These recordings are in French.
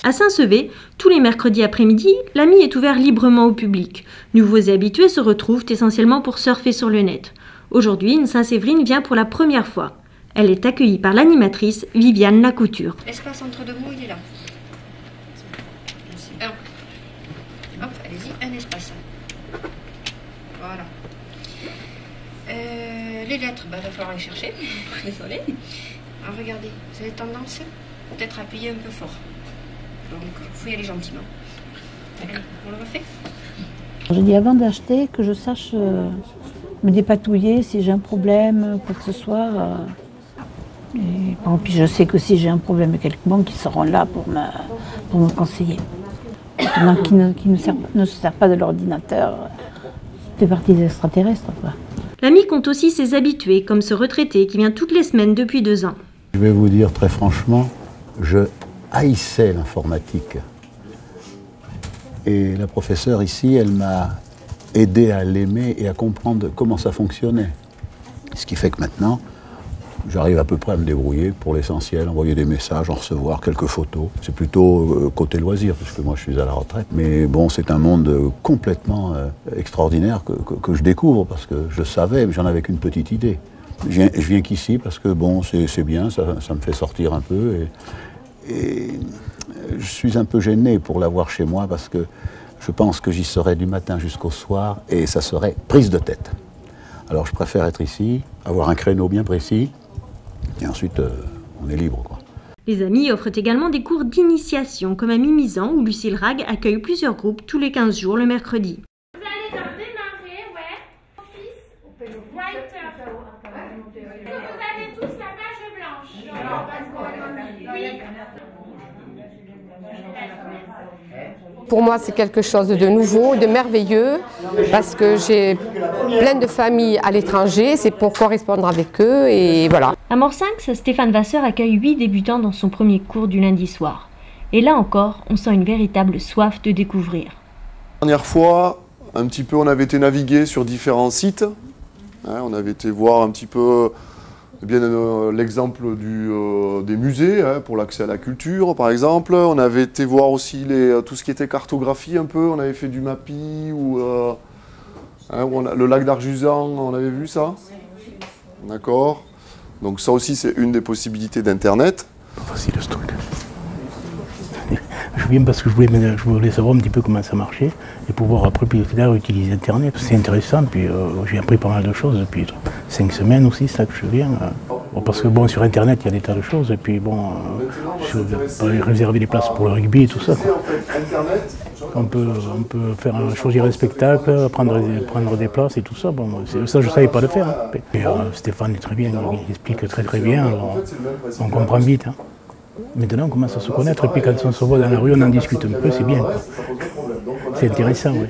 À Saint-Sevé, tous les mercredis après-midi, l'AMI est ouvert librement au public. Nouveaux et habitués se retrouvent essentiellement pour surfer sur le net. Aujourd'hui, une Saint-Séverine vient pour la première fois. Elle est accueillie par l'animatrice Viviane Lacouture. L'espace entre deux mots, il est là. Hop, allez-y, un espace. Voilà. Les lettres, il va falloir les chercher. Désolée. Alors regardez, vous avez tendance peut-être à appuyer un peu fort. Donc, il faut y aller gentiment. Allez, on le refait. Je dis avant d'acheter que je sache me dépatouiller si j'ai un problème, quoi que ce soit. Et bon, puis je sais que si j'ai un problème avec quelques banques, ils seront là pour me conseiller. Pendant qu'ils ne se servent pas de l'ordinateur, fait partie des extraterrestres, quoi. L'AMI compte aussi ses habitués, comme ce retraité qui vient toutes les semaines depuis 2 ans. Je vais vous dire très franchement, je haïssais l'informatique. Et la professeure ici, elle m'a aidé à l'aimer et à comprendre comment ça fonctionnait. Ce qui fait que maintenant, j'arrive à peu près à me débrouiller pour l'essentiel, envoyer des messages, en recevoir quelques photos. C'est plutôt côté loisir, parce que moi je suis à la retraite. Mais bon, c'est un monde complètement extraordinaire que je découvre, parce que je savais, mais j'en avais qu'une petite idée. Je viens qu'ici parce que bon, c'est bien, ça me fait sortir un peu. Et je suis un peu gêné pour l'avoir chez moi, parce que je pense que j'y serai du matin jusqu'au soir, et ça serait prise de tête. Alors je préfère être ici, avoir un créneau bien précis, et ensuite, on est libre, quoi. Les amis offrent également des cours d'initiation, comme à Mimizan, où Lucille Rag accueille plusieurs groupes tous les 15 jours le mercredi. Vous allez démarrer, ouais. Office, writer. Vous avez tous la page blanche. Oui. Pour moi, c'est quelque chose de nouveau, de merveilleux, parce que j'ai plein de familles à l'étranger, c'est pour correspondre avec eux, et voilà. À Morsinx, Stéphane Vasseur accueille 8 débutants dans son premier cours du lundi soir. Et là encore, on sent une véritable soif de découvrir. La dernière fois, un petit peu, on avait été naviguer sur différents sites. On avait été voir un petit peu l'exemple des musées, pour l'accès à la culture, par exemple. On avait été voir aussi tout ce qui était cartographie un peu. On avait fait du MAPI, ou le lac d'Arjusan, on avait vu ça. D'accord. Donc ça aussi, c'est une des possibilités d'Internet. Facile ce truc. Je viens parce que je voulais savoir un petit peu comment ça marchait et pouvoir après plus tard utiliser Internet. C'est intéressant, puis j'ai appris pas mal de choses depuis 5 semaines aussi, c'est là que je viens. Parce que bon, sur Internet, il y a des tas de choses, et puis bon, réserver des places pour le rugby et tout ça, quoi. On peut choisir un spectacle, prendre des places et tout ça. Bon, ça, je ne savais pas le faire. Hein. Et, Stéphane est très bien, il explique très bien, alors, on comprend vite. Hein. Maintenant, on commence à se connaître, et puis quand on se voit dans la rue, on en discute un peu, c'est bien. C'est intéressant, oui.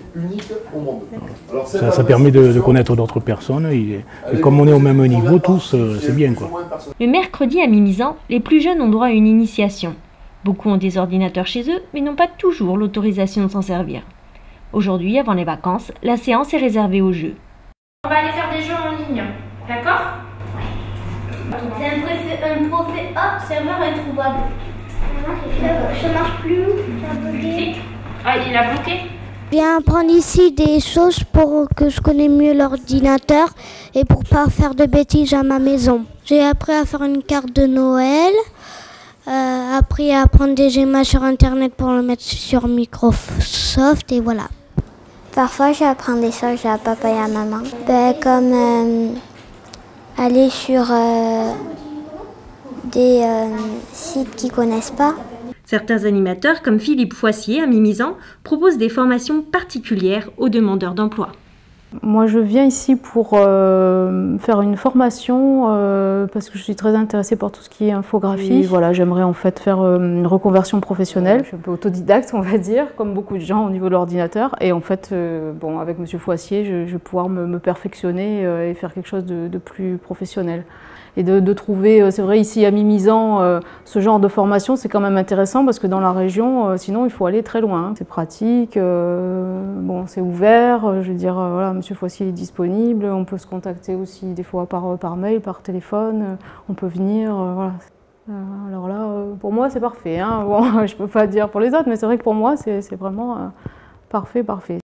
Ça permet de connaître d'autres personnes, et comme on est au même niveau, tous, c'est bien, quoi. Le mercredi à Mimizan, les plus jeunes ont droit à une initiation. Beaucoup ont des ordinateurs chez eux, mais n'ont pas toujours l'autorisation de s'en servir. Aujourd'hui, avant les vacances, la séance est réservée aux jeux. On va aller faire des jeux en ligne, d'accord? C'est un profil serveur introuvable. Ça marche plus. Ah, il a bloqué? Je viens apprendre ici des choses pour que je connaisse mieux l'ordinateur et pour pas faire de bêtises à ma maison. J'ai appris à faire une carte de Noël, appris à apprendre des images sur Internet pour le mettre sur Microsoft, et voilà. Parfois, j'apprends des choses à papa et à maman, comme aller sur des sites qu'ils ne connaissent pas. Certains animateurs, comme Philippe Foissier à Mimizan, proposent des formations particulières aux demandeurs d'emploi. Moi, je viens ici pour faire une formation parce que je suis très intéressée par tout ce qui est infographie. Et voilà, j'aimerais en fait faire une reconversion professionnelle. Je suis un peu autodidacte, on va dire, comme beaucoup de gens au niveau de l'ordinateur. Et en fait, bon, avec Monsieur Foissier, je vais pouvoir me perfectionner et faire quelque chose de plus professionnel. Et de trouver, c'est vrai, ici à Mimizan, ce genre de formation, c'est quand même intéressant parce que dans la région, sinon il faut aller très loin. C'est pratique, bon, c'est ouvert, je veux dire, voilà, Monsieur Foissier est disponible, on peut se contacter aussi des fois par mail, par téléphone, on peut venir, voilà. Alors là, pour moi, c'est parfait. Hein. Bon, je ne peux pas dire pour les autres, mais c'est vrai que pour moi, c'est vraiment parfait, parfait.